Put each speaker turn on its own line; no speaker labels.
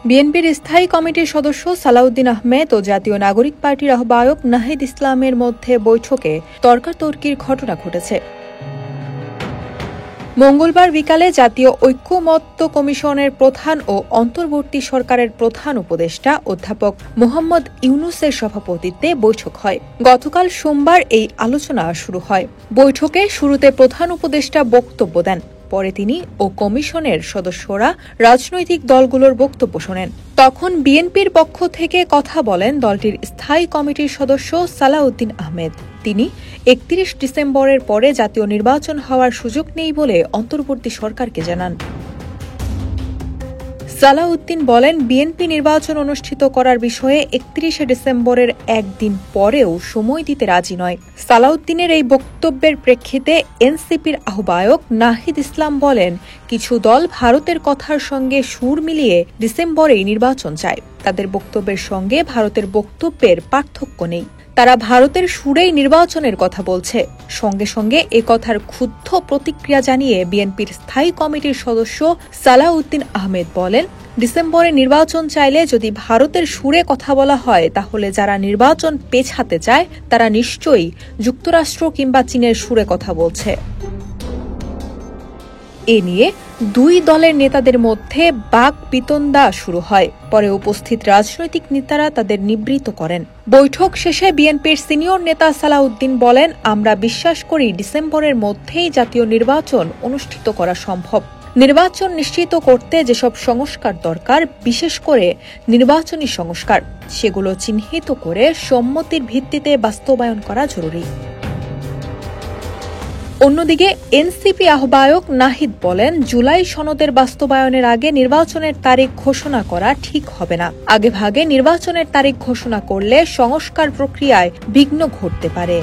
বিএনপির স্থায়ী কমিটির সদস্য সালাউদ্দিন আহমেদ ও জাতীয় নাগরিক পার্টির আহ্বায়ক নাহিদ ইসলামের মধ্যে বৈঠকে তর্কাতর্কির ঘটনা ঘটেছে। মঙ্গলবার বিকালে জাতীয় ঐক্যমত্য কমিশনের প্রধান ও অন্তর্বর্তী সরকারের প্রধান উপদেষ্টা অধ্যাপক মোহাম্মদ ইউনূসের সভাপতিত্বে বৈঠক হয়। গতকাল সোমবার এই আলোচনা শুরু হয়। বৈঠকে শুরুতে প্রধান উপদেষ্টা বক্তব্য দেন। পরে তিনি ও কমিশনের সদস্যরা রাজনৈতিক দলগুলোর বক্তব্য শোনেন। তখন বিএনপির পক্ষ থেকে কথা বলেন দলটির স্থায়ী কমিটির সদস্য সালাউদ্দিন আহমেদ। তিনি ৩১ ডিসেম্বরের পরে জাতীয় নির্বাচন হওয়ার সুযোগ নেই বলে অন্তর্বর্তী সরকারকে জানান। সালাউদ্দিন বলেন, বিএনপি নির্বাচন অনুষ্ঠিত করার বিষয়ে ৩১ ডিসেম্বরের একদিন পরেও সময় দিতে রাজি নয়। সালাউদ্দিনের এই বক্তব্যের প্রেক্ষিতে এনসিপির আহ্বায়ক নাহিদ ইসলাম বলেন, কিছু দল ভারতের কথার সঙ্গে সুর মিলিয়ে ডিসেম্বরেই নির্বাচন চায়। তাদের বক্তব্যের সঙ্গে ভারতের বক্তব্যের পার্থক্য নেই। তারা ভারতের সুরেই নির্বাচনের কথা বলছে। সঙ্গে সঙ্গে এ কথার ক্ষুব্ধ প্রতিক্রিয়া জানিয়ে বিএনপির স্থায়ী কমিটির সদস্য সালাউদ্দিন আহমেদ বলেন, ডিসেম্বরে নির্বাচন চাইলে যদি ভারতের সুরে কথা বলা হয়, তাহলে যারা নির্বাচন পেছাতে চায় তারা নিশ্চয়ই যুক্তরাষ্ট্র কিংবা চীনের সুরে কথা বলছে। এ নিয়ে দুই দলের নেতাদের মধ্যে বাকবিতণ্ডা শুরু হয়। পরে উপস্থিত রাজনৈতিক নেতারা তাদের নিবৃত্ত করেন। বৈঠক শেষে বিএনপির সিনিয়র নেতা সালাউদ্দিন বলেন, আমরা বিশ্বাস করি ডিসেম্বরের মধ্যেই জাতীয় নির্বাচন অনুষ্ঠিত করা সম্ভব। নির্বাচন নিশ্চিত করতে যেসব সংস্কার দরকার, বিশেষ করে নির্বাচনী সংস্কার, সেগুলো চিহ্নিত করে সম্মতির ভিত্তিতে বাস্তবায়ন করা জরুরি। অন্যদিকে এনসিপি আহ্বায়ক নাহিদ বলেন, জুলাই সনদের বাস্তবায়নের আগে নির্বাচনের তারিখ ঘোষণা করা ঠিক হবে না। আগেভাগে নির্বাচনের তারিখ ঘোষণা করলে সংস্কার প্রক্রিয়ায় বিঘ্ন ঘটতে পারে।